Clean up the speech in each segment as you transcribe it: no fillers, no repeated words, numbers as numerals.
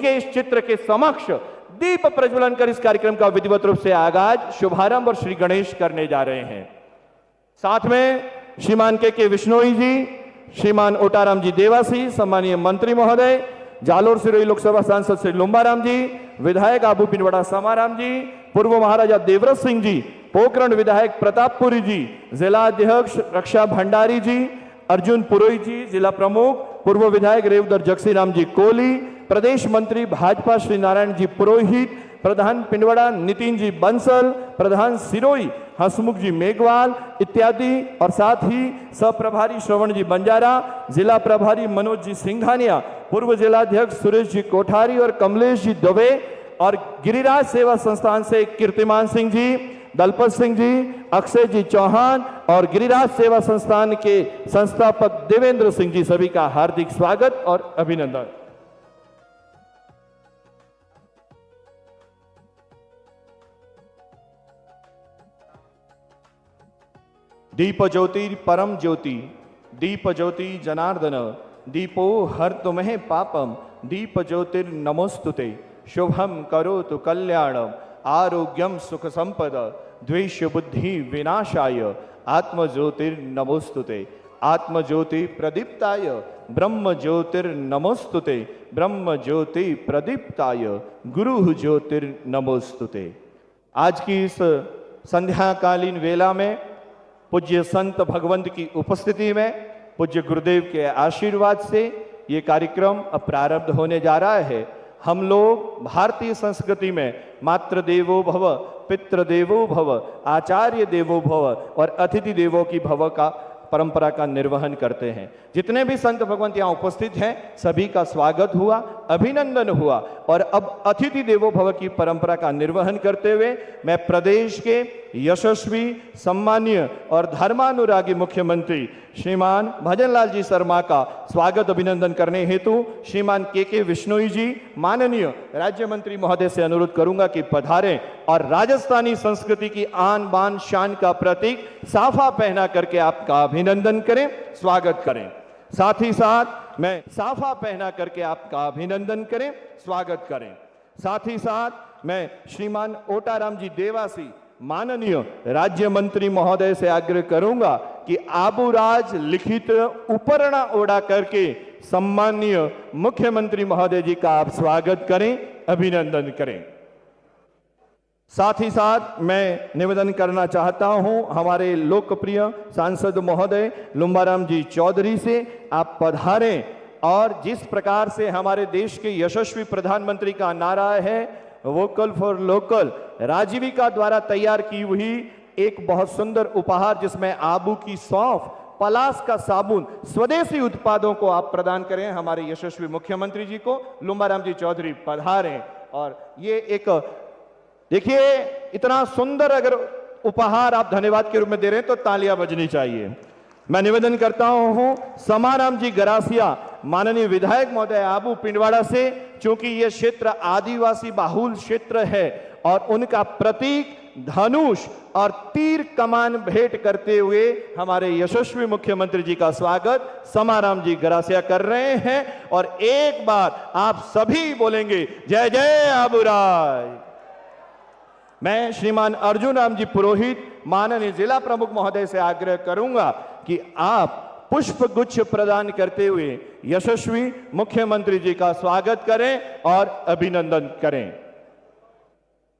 के इस चित्र के समक्ष दीप प्रज्वलन कर इस कार्यक्रम का विधिवत रूप से आगाज, शुभारंभ और श्री गणेश करने जा रहे हैं। साथ में श्रीमान के विश्नोई जी, श्रीमान ओटाराम जी देवासी, सम्मानीय मंत्री महोदय, जालोर सिरोही लोकसभा सांसद श्री लुम्बाराम जी, विधायक आबू पिनवड़ा समाराम जी, पूर्व महाराजा देवव्रत सिंह जी, पोखरण विधायक प्रतापपुरी जी, जिला अध्यक्ष रक्षा भंडारी जी, अर्जुन पुरोहित जी जिला प्रमुख, पूर्व विधायक रेवदर जगसीराम जी कोहली, प्रदेश मंत्री भाजपा श्री नारायण जी पुरोहित, प्रधान पिंडवाड़ा नितिन जी बंसल, प्रधान सिरोही हसमुख जी मेघवाल इत्यादि, और साथ ही सप्रभारी श्रवण जी बंजारा, जिला प्रभारी मनोज जी सिंघानिया, पूर्व जिलाध्यक्ष सुरेश जी कोठारी और कमलेश जी दवे, और गिरिराज सेवा संस्थान से कीर्तिमान सिंह जी, दलपत सिंह जी, अक्षय जी चौहान और गिरिराज सेवा संस्थान के संस्थापक देवेंद्र सिंह जी, सभी का हार्दिक स्वागत और अभिनंदन। दीप ज्योति परम ज्योति, दीप ज्योति जनार्दन, दीपो हर तुम्हें पापम, दीप ज्योतिर्नमोस्तुते, शुभम करोतु कल्याणम, आरोग्यम सुख संपद, द्वेष बुद्धि विनाशाय, आत्म ज्योतिर्नमोस्तुते, आत्म ज्योति प्रदीप्ताय, ब्रह्म ज्योतिर्नमोस्तुते, ब्रह्म ज्योति प्रदीप्ताय, गुरु ज्योतिर्नमोस्तुते। आज की इस संध्याकालीन वेला में पूज्य संत भगवंत की उपस्थिति में, पूज्य गुरुदेव के आशीर्वाद से ये कार्यक्रम अब प्रारंभ होने जा रहा है। हम लोग भारतीय संस्कृति में मातृ देवो भव, पितृ देवो भव, आचार्य देवो भव और अतिथि देवो की भव का परंपरा का निर्वहन करते हैं। जितने भी संत भगवंत यहाँ उपस्थित हैं सभी का स्वागत हुआ, अभिनंदन हुआ, और अब अतिथि देवो भव की परंपरा का निर्वहन करते हुए मैं प्रदेश के यशस्वी, सम्मानीय और धर्मानुरागी मुख्यमंत्री श्रीमान भजनलाल जी शर्मा का स्वागत अभिनंदन करने हेतु श्रीमान के विश्नोई जी माननीय राज्य मंत्री महोदय से अनुरोध करूंगा कि पधारें और राजस्थानी संस्कृति की आन बान शान का प्रतीक साफा पहना करके आपका अभिनंदन करें, स्वागत करें। साथ ही साथ मैं साफा पहना करके आपका अभिनंदन करें, स्वागत करें। साथ ही साथ मैं श्रीमान ओटाराम जी देवासी माननीय राज्य मंत्री महोदय से आग्रह करूंगा कि आबूराज लिखित उपरणा ओढ़ा करके सम्मानीय मुख्यमंत्री महोदय जी का आप स्वागत करें, अभिनंदन करें। साथ ही साथ मैं निवेदन करना चाहता हूं हमारे लोकप्रिय सांसद महोदय लुम्बाराम जी चौधरी से, आप पधारें और जिस प्रकार से हमारे देश के यशस्वी प्रधानमंत्री का नारा है वोकल फॉर लोकल, राजीविका द्वारा तैयार की हुई एक बहुत सुंदर उपहार जिसमें आबू की सौंफ, पलास का साबुन, स्वदेशी उत्पादों को आप प्रदान करें हमारे यशस्वी मुख्यमंत्री जी को। लुम्बाराम जी चौधरी पधारें। और ये एक देखिए इतना सुंदर अगर उपहार आप धन्यवाद के रूप में दे रहे हैं तो तालियां बजनी चाहिए। मैं निवेदन करता हूं समाराम जी गरासिया माननीय विधायक महोदय आबू पिंडवाड़ा से, चूंकि यह क्षेत्र आदिवासी बाहुल क्षेत्र है और उनका प्रतीक धनुष और तीर कमान भेंट करते हुए हमारे यशस्वी मुख्यमंत्री जी का स्वागत समाराम जी गरासिया कर रहे हैं। और एक बार आप सभी बोलेंगे जय जय आबूराज। मैं श्रीमान अर्जुन राम जी पुरोहित माननीय जिला प्रमुख महोदय से आग्रह करूंगा कि आप पुष्प गुच्छ प्रदान करते हुए यशस्वी मुख्यमंत्री जी का स्वागत करें और अभिनंदन करें।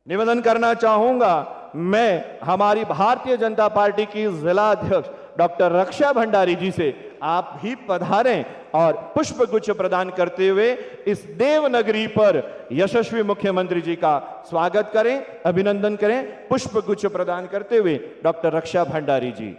निवेदन करना चाहूंगा मैं हमारी भारतीय जनता पार्टी की जिला अध्यक्ष डॉक्टर रक्षा भंडारी जी से आप भी पधारें और पुष्प गुच्छ प्रदान करते हुए इस देवनगरी पर यशस्वी मुख्यमंत्री जी का स्वागत करें, अभिनंदन करें। पुष्प गुच्छ प्रदान करते हुए डॉक्टर रक्षा भंडारी जी।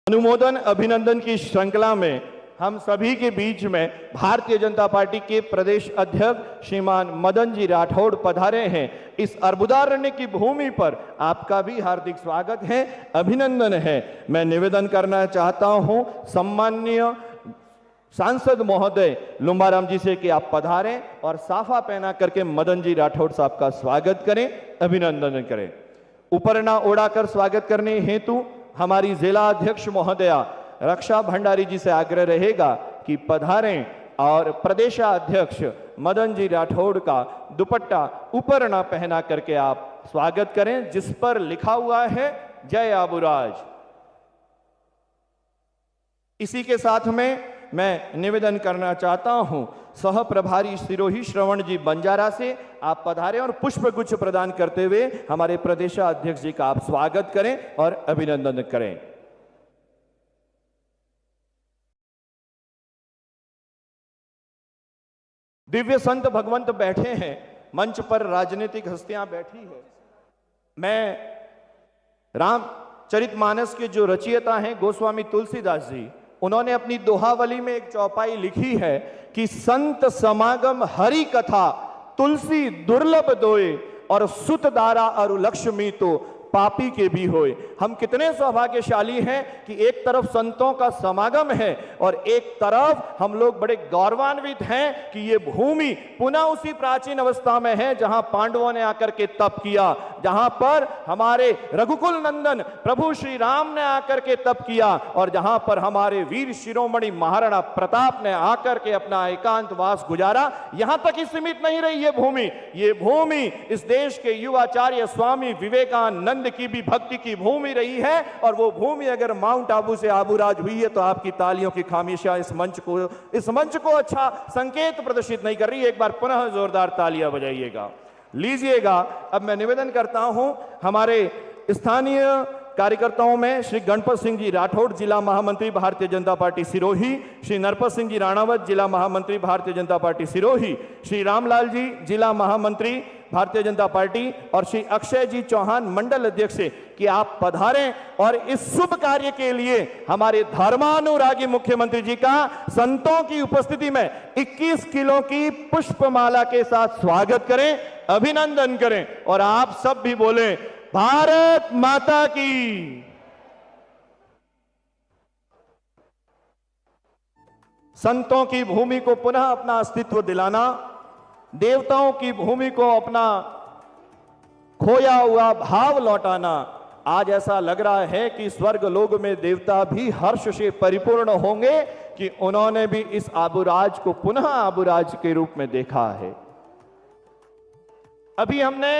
अनुमोदन अभिनंदन की श्रृंखला में हम सभी के बीच में भारतीय जनता पार्टी के प्रदेश अध्यक्ष श्रीमान मदन जी राठौड़ पधारे हैं। इस अर्बुदारण्य की भूमि पर आपका भी हार्दिक स्वागत है, अभिनंदन है। मैं निवेदन करना चाहता हूं सम्माननीय सांसद महोदय लुम्बाराम जी से कि आप पधारें और साफा पहना करके मदन जी राठौड़ साहब का स्वागत करें, अभिनंदन करें। उपरणा ओढ़ाकर स्वागत करने हेतु हमारी जिला अध्यक्ष महोदया रक्षा भंडारी जी से आग्रह रहेगा कि पधारें और प्रदेशाध्यक्ष मदन जी राठौड़ का दुपट्टा ऊपर ना पहना करके आप स्वागत करें, जिस पर लिखा हुआ है जय आबूराज। इसी के साथ में मैं निवेदन करना चाहता हूं सह प्रभारी सिरोही श्रवण जी बंजारा से आप पधारें और पुष्प गुच्छ प्रदान करते हुए हमारे प्रदेशाध्यक्ष जी का आप स्वागत करें और अभिनंदन करें। दिव्य संत भगवंत बैठे हैं, मंच पर राजनीतिक हस्तियां बैठी है। मैं रामचरितमानस के जो रचयिता हैं गोस्वामी तुलसीदास जी, उन्होंने अपनी दोहावली में एक चौपाई लिखी है कि संत समागम हरि कथा तुलसी दुर्लभ दोए और सुत दारा अरु लक्ष्मी तो पापी के भी होए। हम कितने सौभाग्यशाली हैं कि एक तरफ संतों का समागम है और एक तरफ हम लोग बड़े गौरवान्वित हैं कि ये भूमि पुनः उसी प्राचीन अवस्था में है जहां पांडवों ने आकर के तप किया, जहां पर हमारे रघुकुल नंदन प्रभु श्री राम ने आकर के तप किया और जहां पर हमारे वीर शिरोमणि महाराणा प्रताप ने आकर के अपना एकांतवास गुजारा। यहां तक ही सीमित नहीं रही ये भूमि इस देश के युवाचार्य स्वामी विवेकानंद की भी भक्ति की भूमि रही है। और वो भूमि अगर माउंट आबू से आबूराज हुई है तो आपकी तालियों की खामिशा इस मंच को अच्छा संकेत प्रदर्शित नहीं कर रही। एक बार पुनः जोरदार तालियां बजाइएगा, लीजिएगा। अब मैं निवेदन करता हूं हमारे स्थानीय कार्यकर्ताओं में श्री गणपत सिंह जी राठौड़ जिला महामंत्री भारतीय जनता पार्टी सिरोही, श्री नरपत सिंह जी राणावत जिला महामंत्री भारतीय जनता पार्टी सिरोही, श्री रामलाल जी जिला महामंत्री भारतीय जनता पार्टी और श्री अक्षय जी चौहान मंडल अध्यक्ष से कि आप पधारें और इस शुभ कार्य के लिए हमारे धर्मानुरागी मुख्यमंत्री जी का संतों की उपस्थिति में 21 किलो की पुष्पमाला के साथ स्वागत करें, अभिनंदन करें। और आप सब भी बोले भारत माता की। संतों की भूमि को पुनः अपना अस्तित्व दिलाना, देवताओं की भूमि को अपना खोया हुआ भाव लौटाना। आज ऐसा लग रहा है कि स्वर्ग लोक में देवता भी हर्ष से परिपूर्ण होंगे कि उन्होंने भी इस आबूराज को पुनः आबूराज के रूप में देखा है। अभी हमने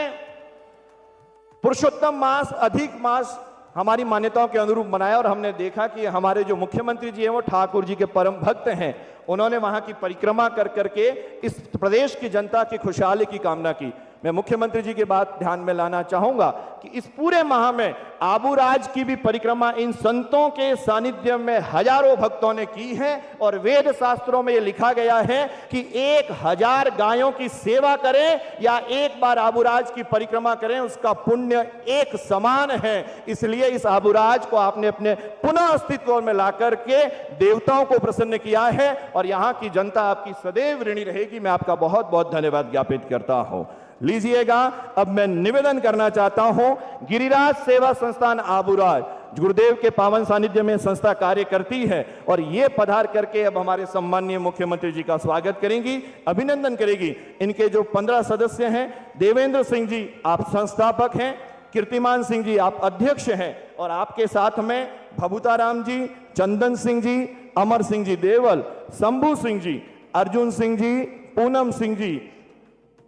पुरुषोत्तम मास अधिक मास हमारी मान्यताओं के अनुरूप मनाया और हमने देखा कि हमारे जो मुख्यमंत्री जी हैं वो ठाकुर जी के परम भक्त हैं। उन्होंने वहां की परिक्रमा कर करके इस प्रदेश की जनता की खुशहाली की कामना की। मैं मुख्यमंत्री जी की बात ध्यान में लाना चाहूंगा कि इस पूरे माह में आबूराज की भी परिक्रमा इन संतों के सानिध्य में हजारों भक्तों ने की है और वेद शास्त्रों में यह लिखा गया है कि 1000 गायों की सेवा करें या एक बार आबूराज की परिक्रमा करें, उसका पुण्य एक समान है। इसलिए इस आबूराज को आपने अपने पुनः अस्तित्व में लाकर के देवताओं को प्रसन्न किया है और यहां की जनता आपकी सदैव ऋणी रहेगी। मैं आपका बहुत बहुत धन्यवाद ज्ञापित करता हूं। लीजिएगा, अब मैं निवेदन करना चाहता हूं गिरिराज सेवा संस्थान आबूराज, गुरुदेव के पावन सानिध्य में संस्था कार्य करती है और ये पधार करके अब हमारे सम्माननीय मुख्यमंत्री जी का स्वागत करेंगी, अभिनंदन करेगी। इनके जो 15 सदस्य हैं, देवेंद्र सिंह जी आप संस्थापक हैं, कीर्तिमान सिंह जी आप अध्यक्ष हैं और आपके साथ में भभूताराम जी, चंदन सिंह जी, अमर सिंह जी देवल, शंभू सिंह जी, अर्जुन सिंह जी, पूनम सिंह जी,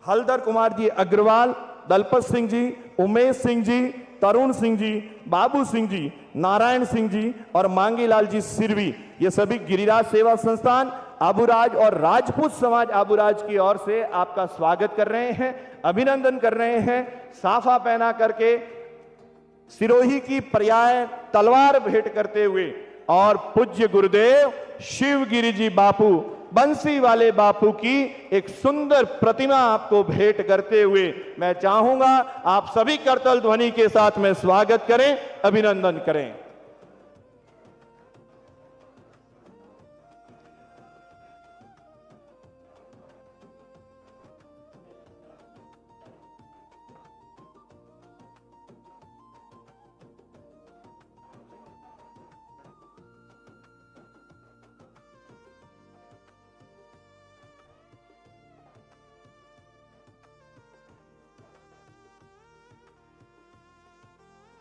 हलदर कुमार जी अग्रवाल, दलपत सिंह जी, उमेश सिंह जी, तरुण सिंह जी, बाबू सिंह जी, नारायण सिंह जी और मांगीलाल जी सिरवी, ये सभी गिरिराज सेवा संस्थान आबूराज और राजपूत समाज आबूराज की ओर से आपका स्वागत कर रहे हैं, अभिनंदन कर रहे हैं। साफा पहना करके सिरोही की पर्याय तलवार भेंट करते हुए और पूज्य गुरुदेव शिवगिरी जी बापू, बंसी वाले बापू की एक सुंदर प्रतिमा आपको भेंट करते हुए मैं चाहूंगा आप सभी करतल ध्वनि के साथ में स्वागत करें, अभिनंदन करें।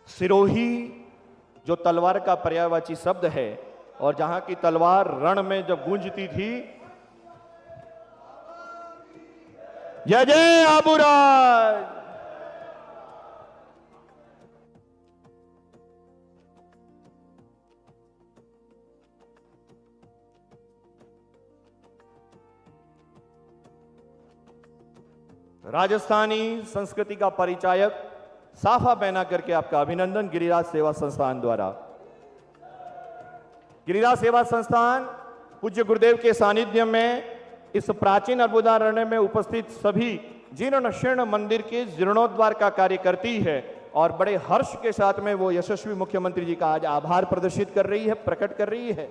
सिरोही जो तलवार का पर्यायवाची शब्द है, और जहां की तलवार रण में जब गूंजती थी, जय जय आबूराज। राजस्थानी संस्कृति का परिचायक साफा पहना करके आपका अभिनंदन गिरिराज सेवा संस्थान द्वारा। गिरिराज सेवा संस्थान पूज्य गुरुदेव के सानिध्य में इस प्राचीन अर्बुदारण्य में उपस्थित सभी जीर्ण शीर्ण मंदिर के जीर्णोद्धार का कार्य करती है और बड़े हर्ष के साथ में वो यशस्वी मुख्यमंत्री जी का आज आभार प्रदर्शित कर रही है, प्रकट कर रही है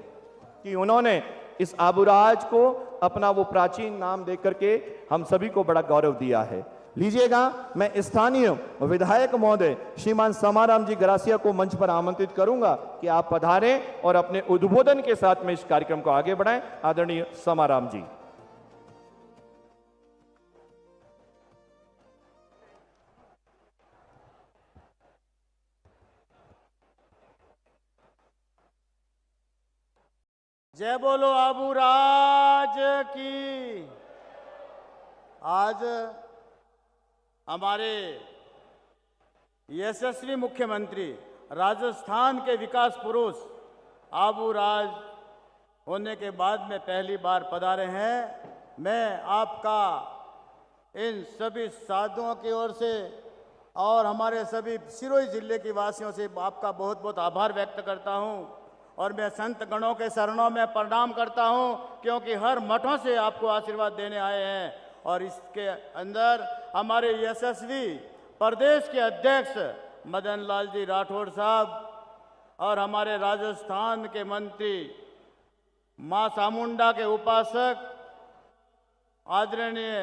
कि उन्होंने इस आबूराज को अपना वो प्राचीन नाम देकर के हम सभी को बड़ा गौरव दिया है। लीजिएगा, मैं स्थानीय विधायक महोदय श्रीमान समाराम जी गरासिया को मंच पर आमंत्रित करूंगा कि आप पधारें और अपने उद्बोधन के साथ में इस कार्यक्रम को आगे बढ़ाएं। आदरणीय समाराम जी। जय बोलो आबूराज की। आज हमारे यशस्वी मुख्यमंत्री राजस्थान के विकास पुरुष आबूराज होने के बाद में पहली बार पधारे हैं। मैं आपका इन सभी साधुओं की ओर से और हमारे सभी सिरोही जिले के वासियों से आपका बहुत बहुत आभार व्यक्त करता हूं और मैं संत गणों के शरणों में प्रणाम करता हूं, क्योंकि हर मठों से आपको आशीर्वाद देने आए हैं। और इसके अंदर हमारे यशस्वी प्रदेश के अध्यक्ष मदन लाल जी राठौड़ साहब और हमारे राजस्थान के मंत्री मां चामुंडा के उपासक आदरणीय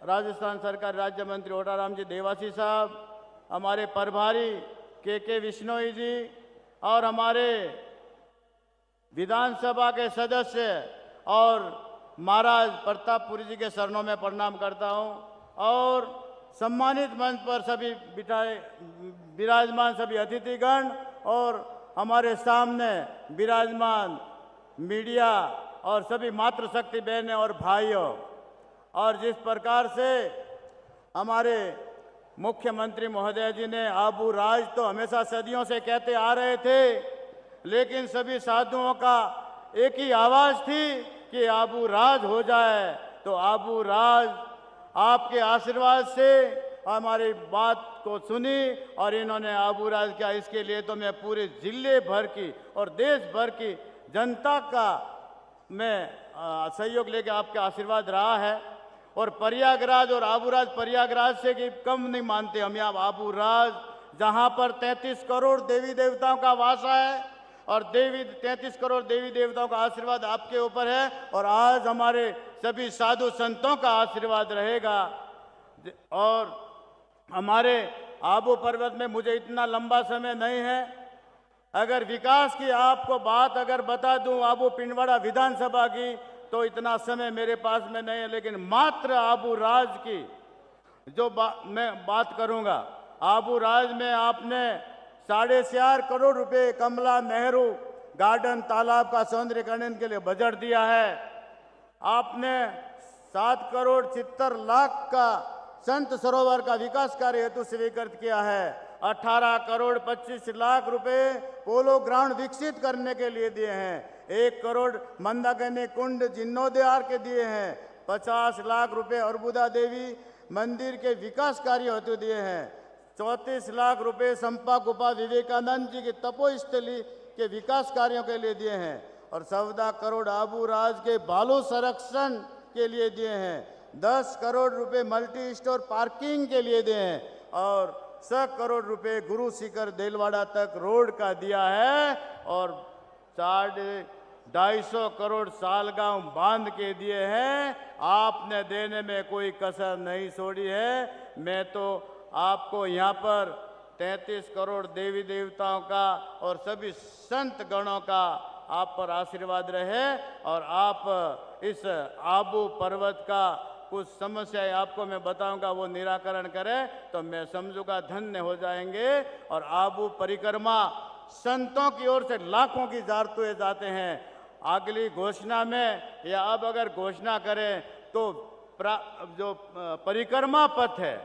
राजस्थान सरकार राज्य मंत्री ओटाराम जी देवासी साहब, हमारे प्रभारी के विश्नोई जी और हमारे विधानसभा के सदस्य और महाराज प्रतापपुरी जी के शरणों में प्रणाम करता हूं और सम्मानित मंच पर सभी विराजमान सभी अतिथिगण और हमारे सामने विराजमान मीडिया और सभी मातृशक्ति बहनें और भाइयों। और जिस प्रकार से हमारे मुख्यमंत्री महोदय जी ने आबूराज तो हमेशा सदियों से कहते आ रहे थे, लेकिन सभी साधुओं का एक ही आवाज थी कि आबूराज हो जाए। तो आबूराज आपके आशीर्वाद से हमारी बात को सुनी और इन्होंने आबूराज किया। इसके लिए तो मैं पूरे जिले भर की और देश भर की जनता का मैं सहयोग लेके आपका आशीर्वाद रहा है। और प्रयागराज और आबूराज प्रयागराज से कि कम नहीं मानते हम। यहाँ आबूराज जहाँ पर 33 करोड़ देवी देवताओं का वास है और 33 करोड़ देवी देवताओं का आशीर्वाद आपके ऊपर है और आज हमारे सभी साधु संतों का आशीर्वाद रहेगा। और हमारे आबू पर्वत में मुझे इतना लंबा समय नहीं है, अगर विकास की आपको बात अगर बता दूं आबू पिंडवाड़ा विधानसभा की तो इतना समय मेरे पास में नहीं है, लेकिन मात्र आबूराज की जो मैं बात करूंगा। आबूराज में आपने 4.5 करोड़ रुपए कमला नेहरू गार्डन तालाब का सौंदर्यीकरण के लिए बजट दिया है। आपने 7 करोड़ 70 लाख का संत सरोवर का विकास कार्य हेतु स्वीकृत किया है। 18 करोड़ 25 लाख रुपए पोलो ग्राउंड विकसित करने के लिए दिए हैं। 1 करोड़ मंदाकिनी कुंड जीर्णोद्धार के दिए हैं। 50 लाख रुपए अर्बुदा देवी मंदिर के विकास कार्य हेतु दिए हैं। 34 लाख रुपए संपा गुफा विवेकानंद जी की तपोस्थली के विकास कार्यों के लिए दिए हैं और 14 करोड़ आबूराज के बालू संरक्षण के लिए दिए हैं। 10 करोड़ रुपए मल्टी स्टोर पार्किंग के लिए दिए हैं और 100 करोड़ रुपए गुरु शिखर देलवाड़ा तक रोड का दिया है और 250 करोड़ सालगांव बांध के दिए हैं। आपने देने में कोई कसर नहीं छोड़ी है। मैं तो आपको यहाँ पर 33 करोड़ देवी देवताओं का और सभी संत गणों का आप पर आशीर्वाद रहे और आप इस आबू पर्वत का कुछ समस्याएं आपको मैं बताऊंगा वो निराकरण करें तो मैं समझूंगा धन्य हो जाएंगे। और आबू परिक्रमा संतों की ओर से लाखों की जारतुए जाते हैं। अगली घोषणा में या अब अगर घोषणा करें तो जो परिक्रमा पथ है,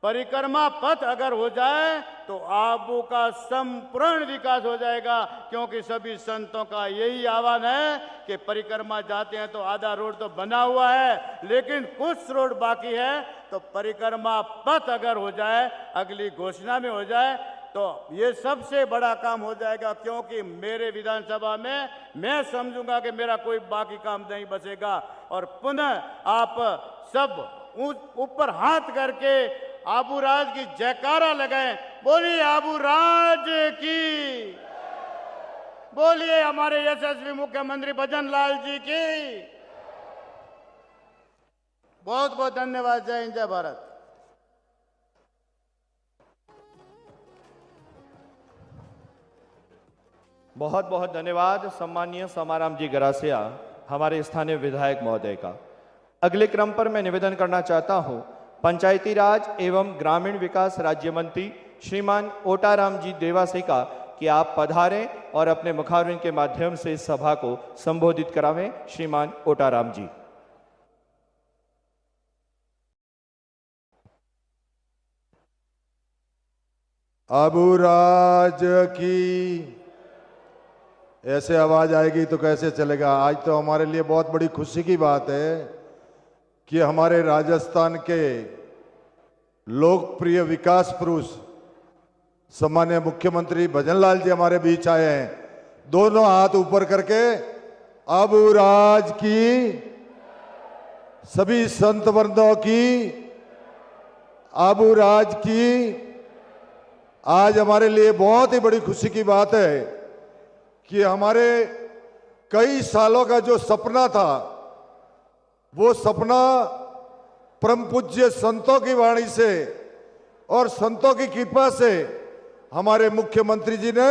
परिक्रमा पथ अगर हो जाए तो आबू का संपूर्ण विकास हो जाएगा, क्योंकि सभी संतों का यही आह्वान है कि परिक्रमा जाते हैं तो आधा रोड तो बना हुआ है लेकिन कुछ रोड बाकी है, तो परिक्रमा पथ अगर हो जाए, अगली घोषणा में हो जाए तो ये सबसे बड़ा काम हो जाएगा। क्योंकि मेरे विधानसभा में मैं समझूंगा कि मेरा कोई बाकी काम नहीं बचेगा। और पुनः आप सब ऊपर हाथ करके आबूराज की जयकारा लगाएं। बोलिए आबूराज की, बोलिए हमारे यशस्वी मुख्यमंत्री भजन लाल जी की। बहुत बहुत धन्यवाद। जय हिंद, जय भारत। बहुत बहुत धन्यवाद सम्मानीय समाराम जी गरासिया, हमारे स्थानीय विधायक महोदय का। अगले क्रम पर मैं निवेदन करना चाहता हूं पंचायती राज एवं ग्रामीण विकास राज्य मंत्री श्रीमान ओटाराम जी देवासी का कि आप पधारें और अपने मुखारविंद के माध्यम से इस सभा को संबोधित करावें। श्रीमान ओटाराम जी। आबूराज की ऐसे आवाज आएगी तो कैसे चलेगा। आज तो हमारे लिए बहुत बड़ी खुशी की बात है कि हमारे राजस्थान के लोकप्रिय विकास पुरुष सम्मान्य मुख्यमंत्री भजनलाल जी हमारे बीच आए हैं। दोनों हाथ ऊपर करके आबूराज की, सभी संत वृंदों की, आबूराज की। आज हमारे लिए बहुत ही बड़ी खुशी की बात है कि हमारे कई सालों का जो सपना था, वो सपना परम पूज्य संतों की वाणी से और संतों की कृपा से हमारे मुख्यमंत्री जी ने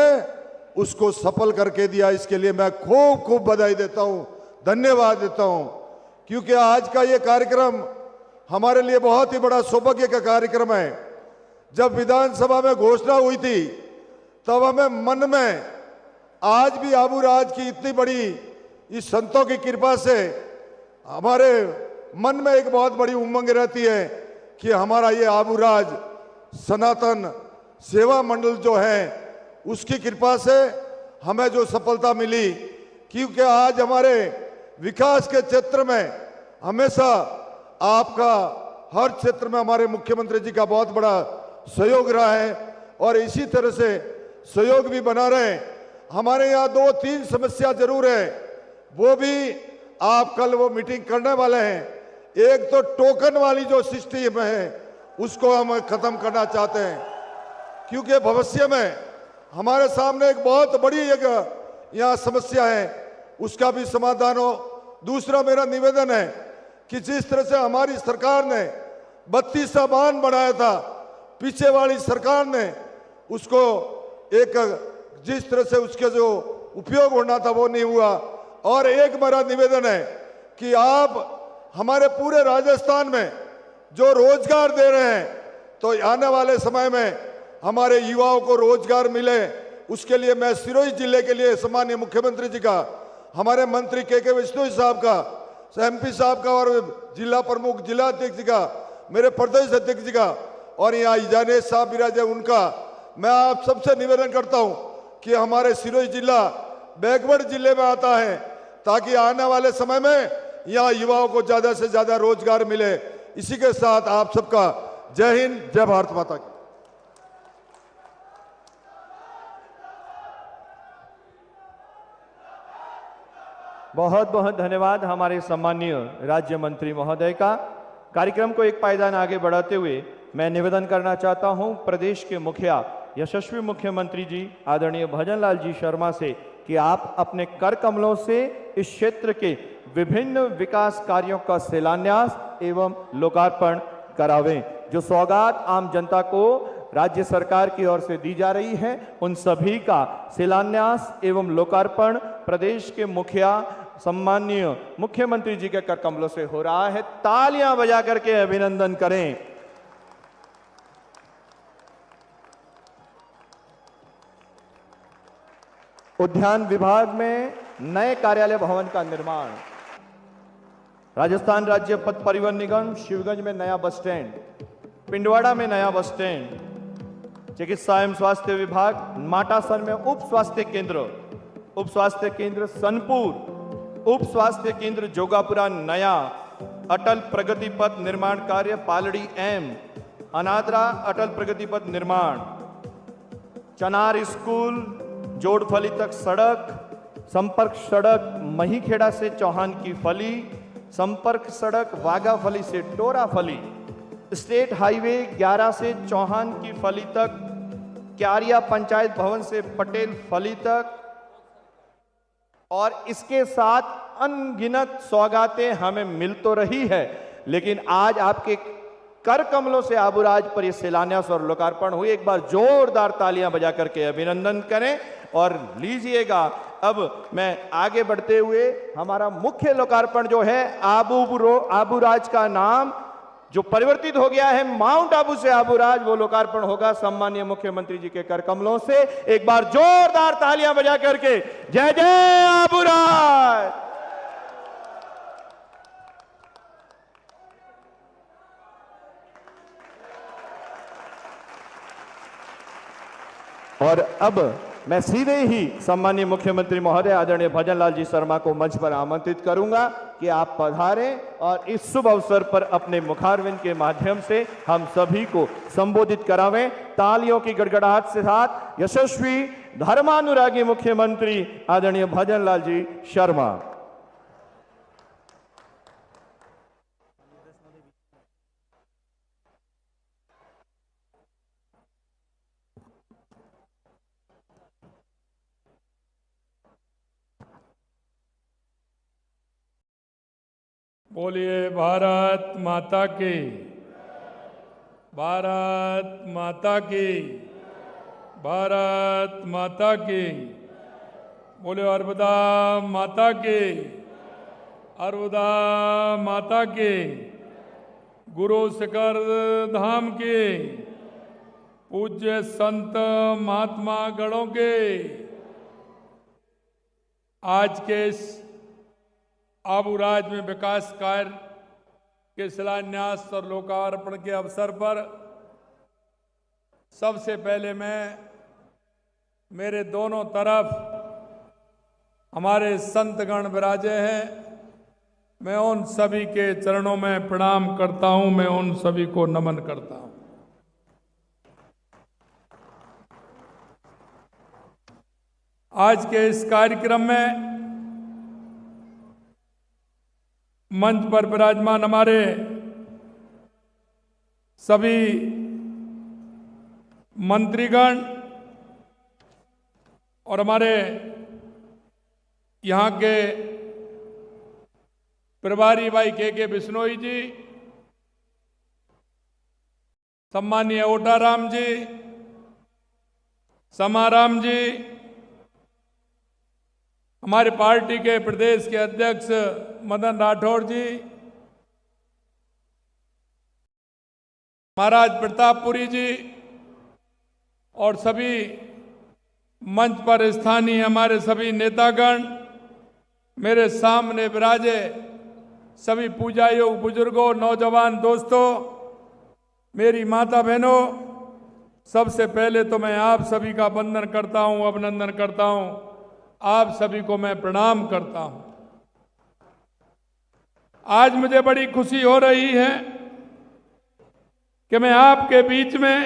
उसको सफल करके दिया। इसके लिए मैं खूब खूब बधाई देता हूं, धन्यवाद देता हूं। क्योंकि आज का ये कार्यक्रम हमारे लिए बहुत ही बड़ा सौभाग्य का कार्यक्रम है। जब विधानसभा में घोषणा हुई थी तब हमें मन में आज भी आबूराज की इतनी बड़ी इस संतों की कृपा से हमारे मन में एक बहुत बड़ी उमंग रहती है कि हमारा ये आबूराज सनातन सेवा मंडल जो है उसकी कृपा से हमें जो सफलता मिली। क्योंकि आज हमारे विकास के क्षेत्र में हमेशा आपका हर क्षेत्र में हमारे मुख्यमंत्री जी का बहुत बड़ा सहयोग रहा है और इसी तरह से सहयोग भी बना रहे। हमारे यहाँ 2-3 समस्या जरूर है, वो भी आप कल वो मीटिंग करने वाले हैं। एक तो टोकन वाली जो सिस्टम है उसको हम खत्म करना चाहते हैं, क्योंकि भविष्य में हमारे सामने एक बहुत बड़ी एक यहाँ समस्या है, उसका भी समाधान हो। दूसरा मेरा निवेदन है कि जिस तरह से हमारी सरकार ने 32 बांध बनाया था, पीछे वाली सरकार ने उसको एक जिस तरह से उसके जो उपयोग होना था वो नहीं हुआ। और एक मेरा निवेदन है कि आप हमारे पूरे राजस्थान में जो रोजगार दे रहे हैं, तो आने वाले समय में हमारे युवाओं को रोजगार मिले, उसके लिए मैं सिरोही जिले के लिए सम्मानीय मुख्यमंत्री जी का, हमारे मंत्री के विश्नोई साहब का, MP साहब का और जिला प्रमुख जिला अध्यक्ष जी का, मेरे प्रदेश अध्यक्ष जी का और यहाँ इजानेश साहब विराजे उनका, मैं आप सबसे निवेदन करता हूँ कि हमारे सिरोही जिला बैकवर्ड जिले में आता है, ताकि आने वाले समय में यहाँ युवाओं को ज्यादा से ज्यादा रोजगार मिले। इसी के साथ आप सबका जय हिंद, जय भारत माता की। बहुत बहुत धन्यवाद हमारे सम्मानीय राज्य मंत्री महोदय का। कार्यक्रम को एक पायदान आगे बढ़ाते हुए मैं निवेदन करना चाहता हूं प्रदेश के मुखिया यशस्वी मुख्यमंत्री जी आदरणीय भजनलाल जी शर्मा से कि आप अपने कर कमलों से इस क्षेत्र के विभिन्न विकास कार्यों का शिलान्यास एवं लोकार्पण करावें। जो सौगात आम जनता को राज्य सरकार की ओर से दी जा रही है, उन सभी का शिलान्यास एवं लोकार्पण प्रदेश के मुखिया सम्माननीय मुख्यमंत्री जी के कर कमलों से हो रहा है। तालियां बजा करके अभिनंदन करें। उद्यान विभाग में नए कार्यालय भवन का निर्माण, राजस्थान राज्य पथ परिवहन निगम शिवगंज में नया बस स्टैंड, पिंडवाड़ा में नया बस स्टैंड, चिकित्सा एवं स्वास्थ्य विभाग माटासन में उप स्वास्थ्य केंद्र सनपुर, उप स्वास्थ्य केंद्र जोगापुरा नया, अटल प्रगति पथ निर्माण कार्य पालड़ी एम, अनादरा अटल प्रगति पथ निर्माण, चनार स्कूल जोड़फली तक सड़क, संपर्क सड़क महीखेड़ा से चौहान की फली, संपर्क सड़क वागाफली से टोराफली, स्टेट हाईवे 11 से चौहान की फली तक, क्यारिया पंचायत भवन से पटेल फली तक, और इसके साथ अनगिनत सौगातें हमें मिल तो रही है, लेकिन आज आपके कर कमलों से आबूराज पर यह शिलान्यास और लोकार्पण हुई। एक बार जोरदार तालियां बजा करके अभिनंदन करें। और लीजिएगा, अब मैं आगे बढ़ते हुए हमारा मुख्य लोकार्पण जो है आबूराज का नाम जो परिवर्तित हो गया है माउंट आबू से आबूराज, वो लोकार्पण होगा सम्मानीय मुख्यमंत्री जी के कर कमलों से। एक बार जोरदार तालियां बजा करके जय जय आबूराज। और अब मैं सीधे ही सम्मानीय मुख्यमंत्री महोदय आदरणीय भजनलाल जी शर्मा को मंच पर आमंत्रित करूंगा कि आप पधारें और इस शुभ अवसर पर अपने मुखारविंद के माध्यम से हम सभी को संबोधित करावें। तालियों की गड़गड़ाहट के साथ यशस्वी धर्मानुरागी मुख्यमंत्री आदरणीय भजनलाल जी शर्मा। बोलिए भारत माता की, भारत माता की, भारत माता की। बोले अर्बुदा माता की, अर्बुदा माता की। गुरु शिखर धाम की, पूज्य संत महात्मा गणों के आज के इस आबूराज में विकास कार्य के शिलान्यास और लोकार्पण के अवसर पर सबसे पहले मैं मेरे दोनों तरफ हमारे संतगण विराजे हैं, मैं उन सभी के चरणों में प्रणाम करता हूं, मैं उन सभी को नमन करता हूं। आज के इस कार्यक्रम में मंच पर विराजमान हमारे सभी मंत्रीगण और हमारे यहाँ के प्रभारी भाई के बिश्नोई जी, सम्मानीय ओटाराम जी, समाराम जी, हमारे पार्टी के प्रदेश के अध्यक्ष मदन राठौड़ जी, महाराज प्रतापपुरी जी और सभी मंच पर स्थानीय हमारे सभी नेतागण, मेरे सामने विराजे सभी पूजा योग बुजुर्गों, नौजवान दोस्तों, मेरी माता बहनों, सबसे पहले तो मैं आप सभी का वंदन करता हूं, अभिनंदन करता हूं, आप सभी को मैं प्रणाम करता हूं। आज मुझे बड़ी खुशी हो रही है कि मैं आपके बीच में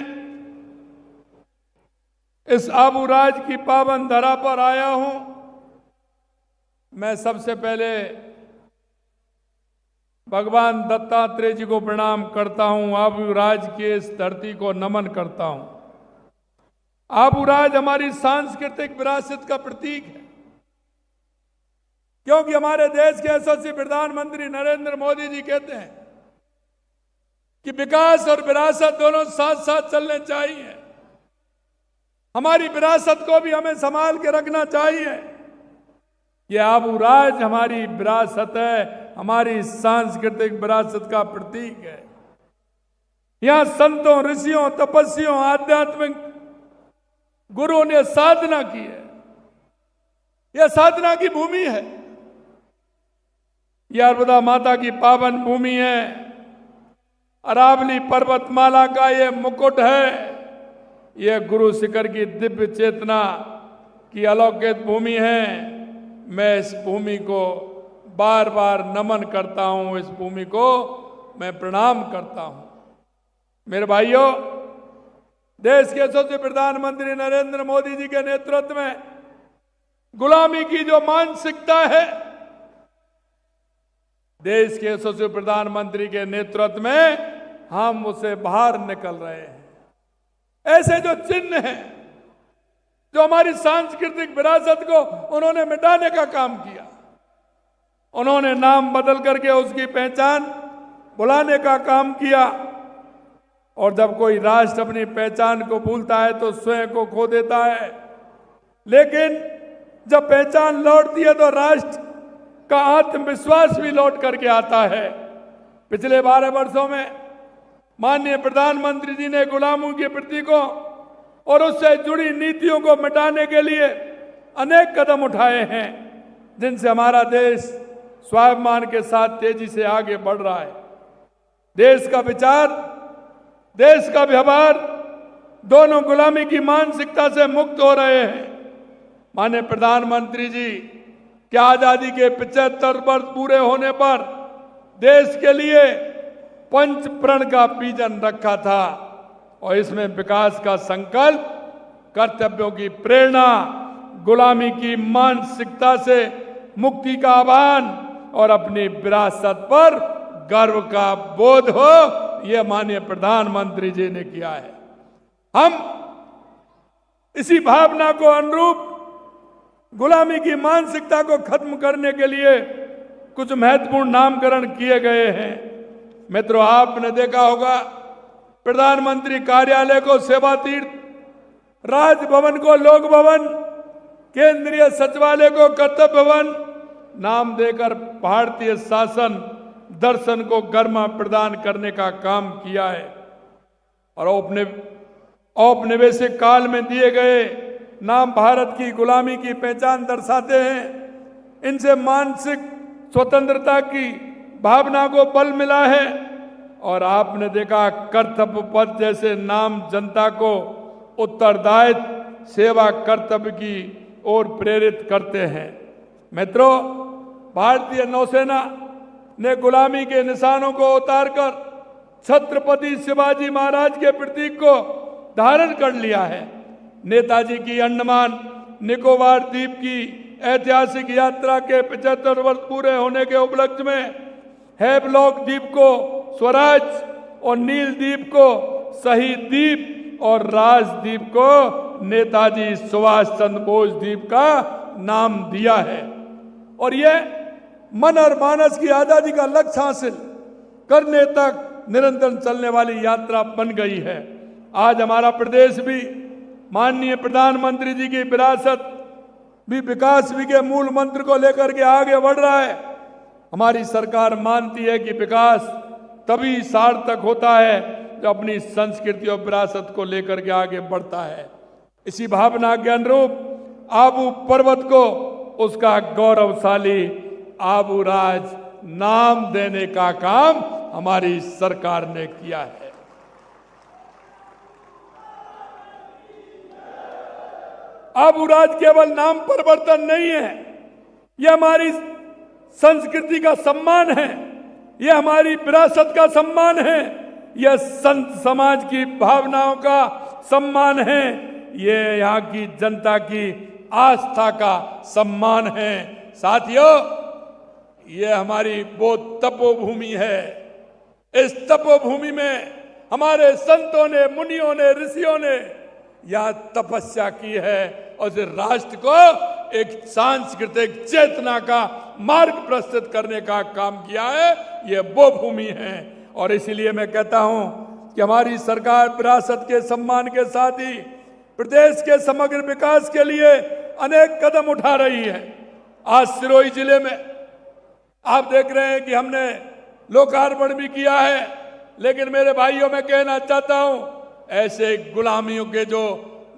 इस आबूराज की पावन धरा पर आया हूं। मैं सबसे पहले भगवान दत्तात्रेय जी को प्रणाम करता हूं, आबूराज की इस धरती को नमन करता हूं। आबूराज हमारी सांस्कृतिक विरासत का प्रतीक है, क्योंकि हमारे देश के यशस्वी प्रधानमंत्री नरेंद्र मोदी जी कहते हैं कि विकास और विरासत दोनों साथ साथ चलने चाहिए। हमारी विरासत को भी हमें संभाल के रखना चाहिए। ये आबूराज हमारी विरासत है, हमारी सांस्कृतिक विरासत का प्रतीक है। यहां संतों, ऋषियों, तपस्वियों, आध्यात्मिक गुरुओं ने साधना की है। यह साधना की भूमि है, यह अर्बुदा माता की पावन भूमि है, अरावली पर्वतमाला का ये मुकुट है, यह गुरु शिखर की दिव्य चेतना की अलौकिक भूमि है। मैं इस भूमि को बार बार नमन करता हूं, इस भूमि को मैं प्रणाम करता हूं। मेरे भाइयों, देश के यशस्वी प्रधानमंत्री नरेंद्र मोदी जी के नेतृत्व में गुलामी की जो मानसिकता है, देश के यशस्वी प्रधानमंत्री के नेतृत्व में हम उसे बाहर निकल रहे हैं। ऐसे जो चिन्ह हैं, जो हमारी सांस्कृतिक विरासत को उन्होंने मिटाने का काम किया, उन्होंने नाम बदल करके उसकी पहचान बुलाने का काम किया। और जब कोई राष्ट्र अपनी पहचान को भूलता है तो स्वयं को खो देता है, लेकिन जब पहचान लौटती है तो राष्ट्र का आत्मविश्वास भी लौट करके आता है। पिछले 12 वर्षों में माननीय प्रधानमंत्री जी ने गुलामों की प्रति को और उससे जुड़ी नीतियों को मिटाने के लिए अनेक कदम उठाए हैं, जिनसे हमारा देश स्वाभिमान के साथ तेजी से आगे बढ़ रहा है। देश का विचार, देश का व्यवहार दोनों गुलामी की मानसिकता से मुक्त हो रहे हैं। माननीय प्रधानमंत्री जी के आजादी के 75 वर्ष पूरे होने पर देश के लिए पंच प्रण का विजन रखा था, और इसमें विकास का संकल्प, कर्तव्यों की प्रेरणा, गुलामी की मानसिकता से मुक्ति का आह्वान और अपनी विरासत पर गर्व का बोध हो, यह माननीय प्रधानमंत्री जी ने किया है। हम इसी भावना को अनुरूप गुलामी की मानसिकता को खत्म करने के लिए कुछ महत्वपूर्ण नामकरण किए गए हैं। मित्रों, आपने देखा होगा, प्रधानमंत्री कार्यालय को सेवा तीर्थ, राजभवन को लोक भवन, केंद्रीय सचिवालय को कर्तव्य भवन नाम देकर भारतीय शासन दर्शन को गरिमा प्रदान करने का काम किया है। और औपनिवेशिक काल में दिए गए नाम भारत की गुलामी की पहचान दर्शाते हैं। इनसे मानसिक स्वतंत्रता की भावना को बल मिला है। और आपने देखा, कर्तव्य पथ जैसे नाम जनता को उत्तरदायित्व, सेवा, कर्तव्य की ओर प्रेरित करते हैं। मित्रों, भारतीय नौसेना ने गुलामी के निशानों को उतारकर छत्रपति शिवाजी महाराज के प्रतीक को धारण कर लिया है। नेताजी की अंडमान निकोबार द्वीप की ऐतिहासिक यात्रा के 75 वर्ष पूरे होने के उपलक्ष्य में हैवलॉक द्वीप को स्वराज और नील द्वीप को शहीद द्वीप और राजद्वीप को नेताजी सुभाष चंद्र बोस द्वीप का नाम दिया है। और यह मन और मानस की आजादी का लक्ष्य हासिल करने तक निरंतर चलने वाली यात्रा बन गई है। आज हमारा प्रदेश भी माननीय प्रधानमंत्री जी की विरासत भी, विकास भी के मूल मंत्र को लेकर के आगे बढ़ रहा है। हमारी सरकार मानती है कि विकास तभी सार्थक होता है जो अपनी संस्कृति और विरासत को लेकर के आगे बढ़ता है। इसी भावना के अनुरूप आबू पर्वत को उसका गौरवशाली आबू राज नाम देने का काम हमारी सरकार ने किया है। आबू राज केवल नाम परिवर्तन नहीं है, यह हमारी संस्कृति का सम्मान है, यह हमारी विरासत का सम्मान है, यह संत समाज की भावनाओं का सम्मान है, यह यहाँ की जनता की आस्था का सम्मान है। साथियों, यह हमारी वो तपोभूमि है। इस तपोभूमि में हमारे संतों ने, मुनियों ने, ऋषियों ने यह तपस्या की है और इस राष्ट्र को एक सांस्कृतिक चेतना का मार्ग प्रस्तुत करने का काम किया है। यह वो भूमि है। और इसीलिए मैं कहता हूं कि हमारी सरकार विरासत के सम्मान के साथ ही प्रदेश के समग्र विकास के लिए अनेक कदम उठा रही है। आज सिरोही जिले में आप देख रहे हैं कि हमने लोकार्पण भी किया है, लेकिन मेरे भाइयों, मैं कहना चाहता हूं, ऐसे गुलामियों के जो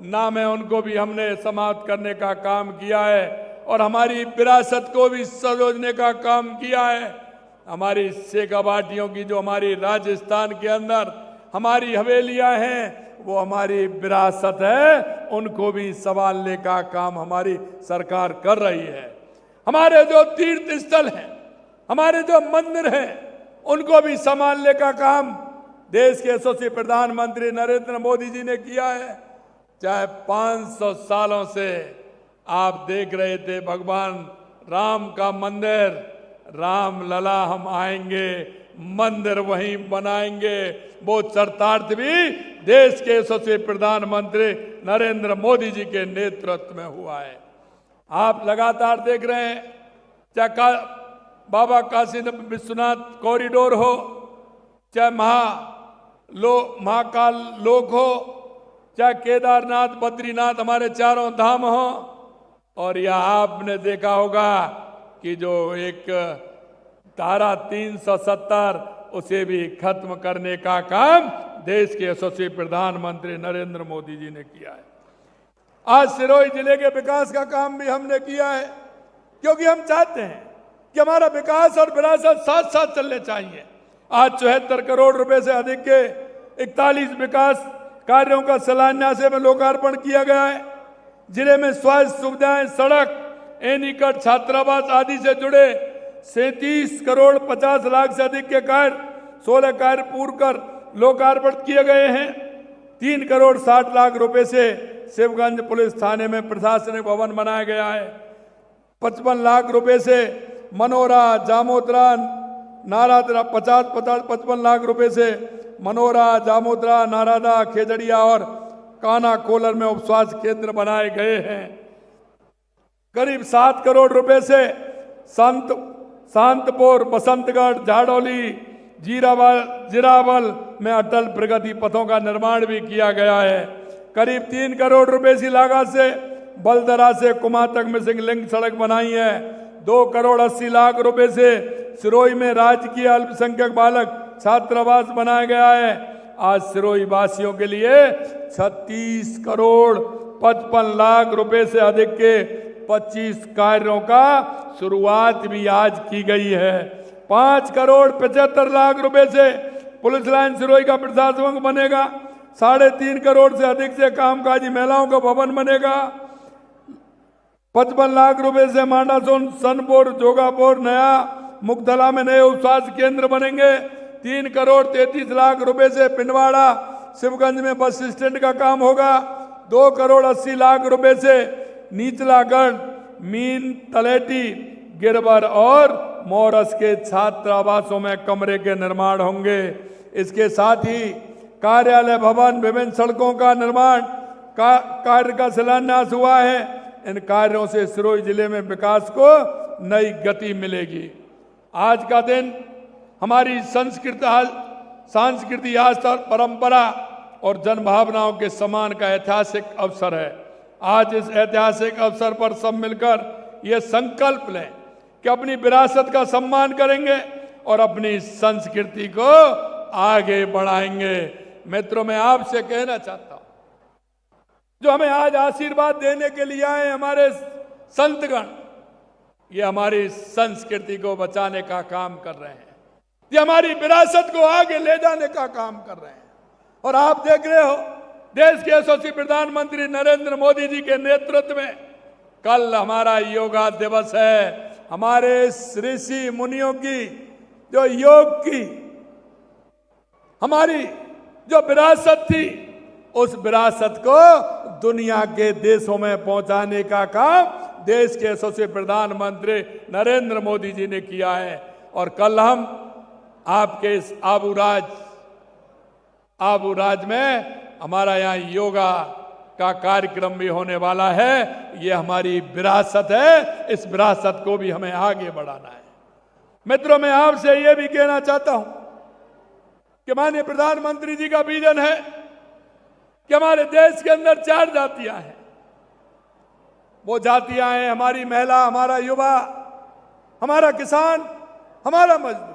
नाम है उनको भी हमने समाप्त करने का काम किया है। और हमारी विरासत को भी सजोजने का काम किया है। हमारी शेखावाटियों की जो हमारी राजस्थान के अंदर हमारी हवेलियां हैं वो हमारी विरासत है, उनको भी संभालने का काम हमारी सरकार कर रही है। हमारे जो तीर्थ स्थल हैं, हमारे जो मंदिर हैं, उनको भी संभालने का काम देश के यशस्वी प्रधानमंत्री नरेंद्र मोदी जी ने किया है। चाहे 500 सालों से आप देख रहे थे भगवान राम का मंदिर, राम लला हम आएंगे, मंदिर वहीं बनाएंगे, वो चरितार्थ भी देश के यशस्वी प्रधानमंत्री नरेंद्र मोदी जी के नेतृत्व में हुआ है। आप लगातार देख रहे हैं, चाहे बाबा काशी विश्वनाथ कॉरिडोर हो, चाहे महाकाल लोक हो, चाहे केदारनाथ बद्रीनाथ हमारे चारों धाम हो, और यह आपने देखा होगा कि जो एक धारा 370 उसे भी खत्म करने का काम देश के यशस्वी प्रधानमंत्री नरेंद्र मोदी जी ने किया है। आज सिरोही जिले के विकास का काम भी हमने किया है, क्योंकि हम चाहते हैं कि हमारा विकास और विरासत साथ साथ चलने चाहिए। आज 74 करोड़ रुपए से अधिक के 41 विकास कार्यों का शिलान्यास में लोकार्पण किया गया है। जिले में स्वास्थ्य सुविधाएं, सड़क, एनीकट, छात्रावास आदि से जुड़े 37 करोड़ 50 लाख से अधिक के कार्य 16 कार्य पूर्ण कर लोकार्पण किए गए हैं। 3 करोड़ 60 लाख रुपए से शिवगंज पुलिस थाने में प्रशासनिक भवन बनाया गया है। 55 लाख रुपए से मनोरा, जामोत्रा, नारादा 55 लाख रुपए से मनोरा, जामोत्रा, नारादा, खेजड़िया और काना कोलर में उपस्वास्थ्य केंद्र बनाए गए हैं। करीब 7 करोड़ रुपए से शांतपुर, बसंतगढ़, झाड़ौली, जीरावल में अटल प्रगति पथों का निर्माण भी किया गया है। करीब 3 करोड़ रुपए की लागत से बलदरा से कुमार तक मिसिंग लिंक सड़क बनाई है। 2 करोड़ 80 लाख रुपए से सिरोही में राजकीय अल्पसंख्यक बालक छात्रावास बनाया गया है। आज सिरोही वासियों के लिए 36 करोड़ 55 लाख रुपए से अधिक के 25 कार्यों का शुरुआत भी आज की गई है। 5 करोड़ 75 लाख रुपए से पुलिस लाइन सिरोही का प्रशासनिक बनेगा। 3.5 करोड़ से अधिक से कामकाजी महिलाओं का भवन बनेगा। 55 लाख रुपए से मांडासोन, सनपुर, जोगापुर, नया मुक्तला में नए उपस्वास्थ्य केंद्र बनेंगे। 3 करोड़ 33 लाख रुपए से पिंडवाड़ा, शिवगंज में बस स्टैंड का काम होगा। 2 करोड़ 80 लाख रुपए से नीचलागढ़, मीन, तलेटी, गिरबर और मोरस के छात्रावासों में कमरे के निर्माण होंगे। इसके साथ ही कार्यालय भवन, विभिन्न सड़कों का निर्माण कार्य का शिलान्यास हुआ है। इन कार्यों से सिरोही जिले में विकास को नई गति मिलेगी। आज का दिन हमारी सांस्कृतिक आस्था, परंपरा और जनभावनाओं के सम्मान का ऐतिहासिक अवसर है। आज इस ऐतिहासिक अवसर पर सब मिलकर यह संकल्प लें कि अपनी विरासत का सम्मान करेंगे और अपनी संस्कृति को आगे बढ़ाएंगे। मित्रों, मैं आपसे कहना चाहता हूं, जो हमें आज आशीर्वाद देने के लिए आए हमारे संतगण, ये हमारी संस्कृति को बचाने का काम कर रहे हैं, ये हमारी विरासत को आगे ले जाने का काम कर रहे हैं। और आप देख रहे हो, देश के यशस्वी प्रधानमंत्री नरेंद्र मोदी जी के नेतृत्व में कल हमारा योगा दिवस है। हमारे ऋषि मुनियों की जो योग की हमारी जो विरासत थी, उस विरासत को दुनिया के देशों में पहुंचाने का काम देश के यशस्वी प्रधानमंत्री नरेंद्र मोदी जी ने किया है। और कल हम आपके इस आबूराज में हमारा यहाँ योगा का कार्यक्रम भी होने वाला है। ये हमारी विरासत है, इस विरासत को भी हमें आगे बढ़ाना है। मित्रों, मैं आपसे ये भी कहना चाहता हूं कि माननीय प्रधानमंत्री जी का विजन है कि हमारे देश के अंदर 4 जातियां हैं। वो जातियां हैं हमारी महिला, हमारा युवा, हमारा किसान, हमारा मजदूर।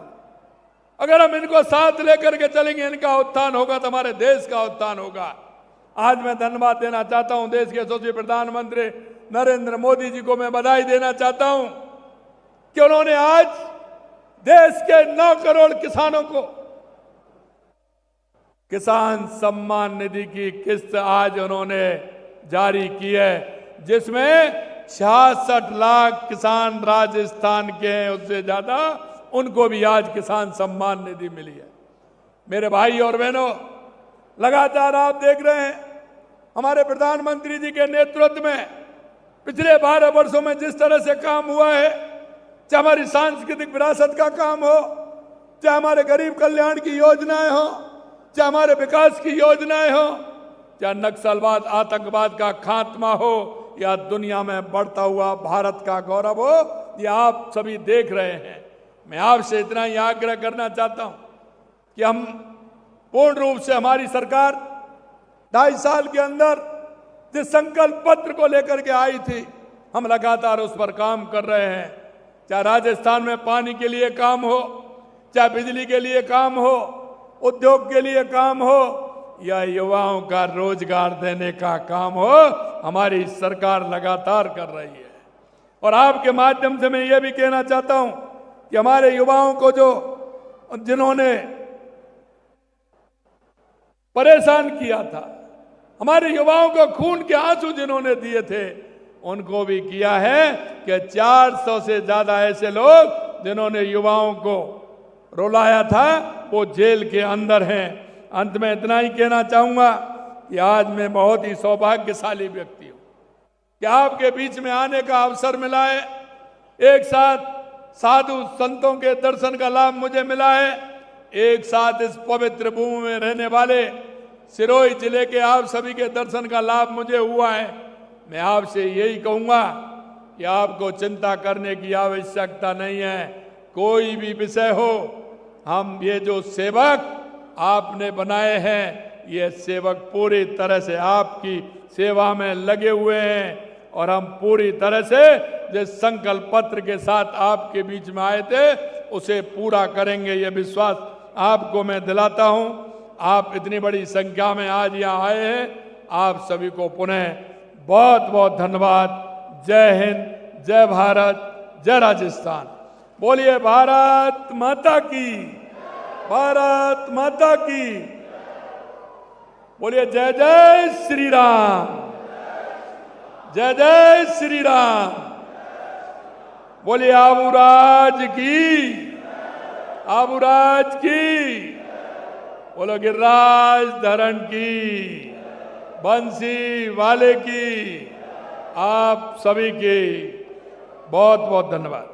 अगर हम इनको साथ लेकर के चलेंगे, इनका उत्थान होगा तो हमारे देश का उत्थान होगा। आज मैं धन्यवाद देना चाहता हूं देश के यशस्वी प्रधानमंत्री नरेंद्र मोदी जी को मैं बधाई देना चाहता हूं कि उन्होंने आज देश के 9 करोड़ किसानों को किसान सम्मान निधि की किस्त आज उन्होंने जारी की है, जिसमें 66 लाख किसान राजस्थान के हैं, उससे ज्यादा उनको भी आज किसान सम्मान निधि मिली है। मेरे भाई और बहनों, लगातार आप देख रहे हैं हमारे प्रधानमंत्री जी के नेतृत्व में पिछले 12 वर्षों में जिस तरह से काम हुआ है, चाहे हमारी सांस्कृतिक विरासत का काम हो, चाहे हमारे गरीब कल्याण की योजनाएं हो, चाहे हमारे विकास की योजनाएं हो, चाहे नक्सलवाद आतंकवाद का खात्मा हो, या दुनिया में बढ़ता हुआ भारत का गौरव हो, ये आप सभी देख रहे हैं। मैं आपसे इतना ही आग्रह करना चाहता हूं कि हम पूर्ण रूप से, हमारी सरकार 2.5 साल के अंदर जिस संकल्प पत्र को लेकर के आई थी, हम लगातार उस पर काम कर रहे हैं। चाहे राजस्थान में पानी के लिए काम हो, चाहे बिजली के लिए काम हो, उद्योग के लिए काम हो, या युवाओं का रोजगार देने का काम हो, हमारी सरकार लगातार कर रही है। और आपके माध्यम से मैं ये भी कहना चाहता हूं कि हमारे युवाओं को जिन्होंने परेशान किया था, हमारे युवाओं को खून के आंसू जिन्होंने दिए थे, उनको भी किया है कि 400 से ज्यादा ऐसे लोग जिन्होंने युवाओं को रुलाया था, वो जेल के अंदर हैं। अंत में इतना ही कहना चाहूंगा कि आज मैं बहुत ही सौभाग्यशाली व्यक्ति हूं कि आपके बीच में आने का अवसर मिला है। एक साथ साधु संतों के दर्शन का लाभ मुझे मिला है। एक साथ इस पवित्र भूमि में रहने वाले सिरोही जिले के आप सभी के दर्शन का लाभ मुझे हुआ है। मैं आपसे यही कहूंगा कि आपको चिंता करने की आवश्यकता नहीं है। कोई भी विषय हो, हम ये जो सेवक आपने बनाए हैं, ये सेवक पूरी तरह से आपकी सेवा में लगे हुए हैं, और हम पूरी तरह से जिस संकल्प पत्र के साथ आपके बीच में आए थे, उसे पूरा करेंगे, ये विश्वास आपको मैं दिलाता हूं। आप इतनी बड़ी संख्या में आज यहाँ आए हैं, आप सभी को पुनः बहुत बहुत धन्यवाद। जय हिंद, जय भारत, जय राजस्थान। बोलिए भारत माता की, भारत माता की। बोलिए जय जय श्री राम, जय जय श्री राम। बोलिए आबूराज की, आबूराज की। बोलो गिरिराज धरण की, बंसी वाले की। आप सभी के बहुत बहुत धन्यवाद।